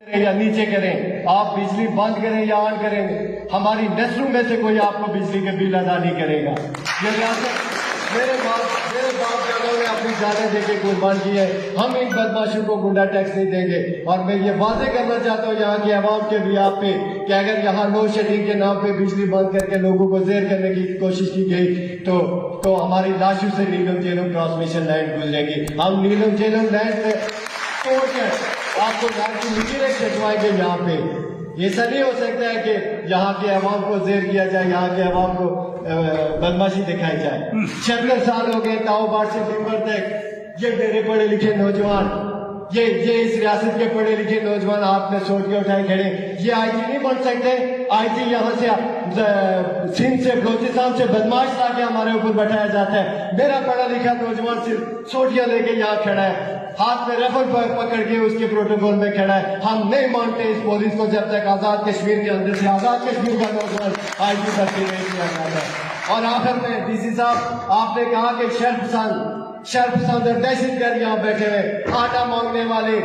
یا نیچے کریں، آپ بجلی بند کریں یا آن کریں، ہماری نسلوں میں سے کوئی آپ کو بجلی کے بل ادا نہیں کرے گا۔ یہ ریاست میرے باپ دادوں نے اپنی جانیں دے کے قربان کی ہے، ہم ان بدماشوں کو گنڈا ٹیکس نہیں دیں گے۔ اور میں یہ واضح کرنا چاہتا ہوں یہاں کی عوام کے بھی آپ پہ کہ اگر یہاں لوڈ شیڈنگ کے نام پہ بجلی بند کر کے لوگوں کو زیر کرنے کی کوشش کی گئی تو ہماری لاشوں سے نیلم جیلم ٹرانسمیشن لائن گزرے گی۔ ہم نیلم جیلم لائن سے توڑ کر آپ کو لائن کی میٹریں کٹوائیں گے یہاں پہ۔ ایسا نہیں ہو سکتا ہے کہ یہاں کے عوام کو زیر کیا جائے، یہاں کے عوام کو بدماشی دکھائی جائے۔ 76 سال ہو گئے تاؤ باٹ سے ٹمبر تک یہ میرے پڑھے لکھے نوجوان، یہ اس ریاست کے پڑھے لکھے نوجوان آپ نے سوٹیاں اٹھائے کھڑے، یہ آئی جی نہیں بن سکتے۔ آئی جی یہاں سے سندھ سے بلوچستان سے بدماش لا کے ہمارے اوپر بٹھایا جاتا ہے۔ میرا پڑھا لکھا نوجوان صرف سوٹیاں لے کے یہاں کھڑا ہے، ہاتھ میں رفل پکڑ کے اس کے پروٹوکول میں کھڑا ہے۔ ہم نہیں مانتے اس پولیس کو جب تک آزاد کشمیر کے اندر سے آزاد کشمیر کا نوجوان آئی جی بھرتی نہیں کیا جاتا ہے۔ اور آخر میں ڈی سی صاحب آپ نے کہا کہ شرف پسند اور دہشت گرد یہاں بیٹھے ہوئے، آٹا مانگنے والے،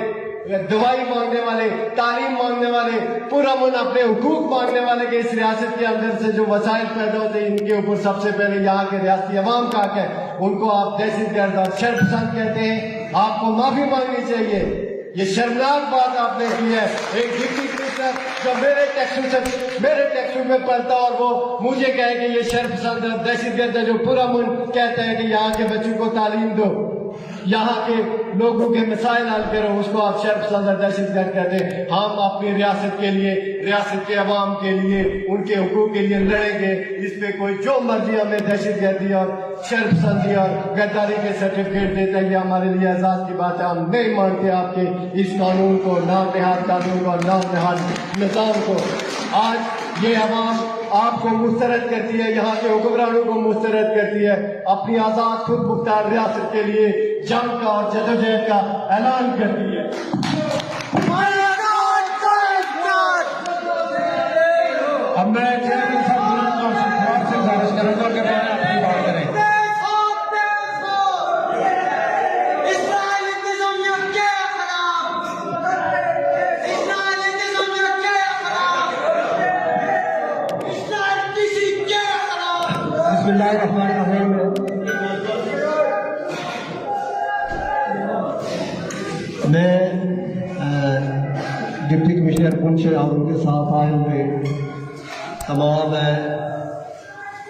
دوائی مانگنے والے، تعلیم مانگنے والے، پرامن اپنے حقوق مانگنے والے کہ اس ریاست کے اندر سے جو وسائل پیدا ہوتے ہیں ان کے اوپر سب سے پہلے یہاں کے ریاستی عوام کا حق ہے، ان کو آپ دہشت گرد اور شرف پسند کہتے ہیں۔ آپ کو معافی مانگنی چاہیے، یہ شرمناک بات آپ نے کی ہے۔ ایک ڈپٹی کمشنر جو میرے ٹیکسوں میں پڑھتا اور وہ مجھے کہے کہ یہ شرف پسند اور دہشت گرد ہے، جو پرامن کہتا ہے کہ یہاں کے بچوں کو تعلیم دو، یہاں کے لوگوں کے مسائل حل کرو، اس کو آپ شرف پسند اور دہشت گرد کہتے ہیں۔ ہم اپنی ریاست کے لیے، ریاست کے عوام کے لیے، ان کے حقوق کے لیے لڑیں گے۔ اس پہ کوئی جو مرضی ہمیں دہشت گردی اور شرف پسندی اور غداری کے سرٹیفکیٹ دیتا ہے، یہ ہمارے لیے اعزاز کی بات ہے۔ ہم نہیں مانتے آپ کے اس قانون کو، نام نہاد قانون کو اور نام نہاد نظام کو۔ آج یہ عوام آپ کو مسترد کرتی ہے، یہاں کے حکمرانوں کو مسترد کرتی ہے، اپنی آزاد خود مختار ریاست کے لیے جنگ کا اور جدوجہد کا اعلان کرتی ہے۔ اب میں چیئرمین صاحب کو گزارش کروں گا کہ میں اپنی بات کریں۔ بسم اللہ الرحمن الرحیم۔ میں ڈپٹی کمشنر پنچ اور ان کے ساتھ آئے ہوئے تمام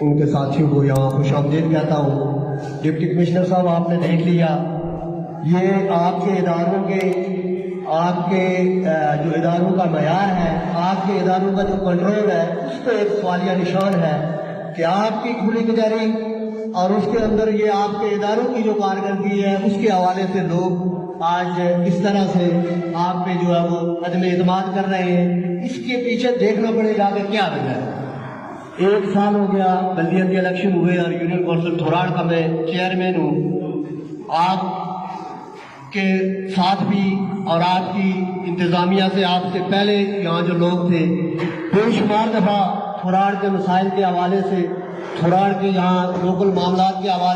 ان کے ساتھیوں کو یہاں خوش آمدید کہتا ہوں۔ ڈپٹی کمشنر صاحب آپ نے دیکھ لیا، یہ آپ کے اداروں کے، آپ کے جو اداروں کا معیار ہے، آپ کے اداروں کا جو کنٹرول ہے، اس پہ ایک سوالیہ نشان ہے کہ آپ کی کھلی کچہری اور اس کے اندر یہ آپ کے اداروں کی جو کارکردگی ہے اس کے حوالے سے لوگ آج اس طرح سے آپ پہ جو ہے وہ عدم اعتماد کر رہے ہیں۔ اس کے پیچھے دیکھنا پڑے گا کہ کیا وجہ ہے۔ 1 سال ہو گیا بلدیاتی الیکشن ہوئے اور یونین کونسل تھوراڑ کا میں چیئرمین ہوں۔ آپ کے ساتھ بھی اور آپ کی انتظامیہ سے، آپ سے پہلے یہاں جو لوگ تھے، بے شمار دفعہ تھوراڑ کے مسائل کے حوالے سے، تھوراڑ کے یہاں لوکل معاملات کے حوالے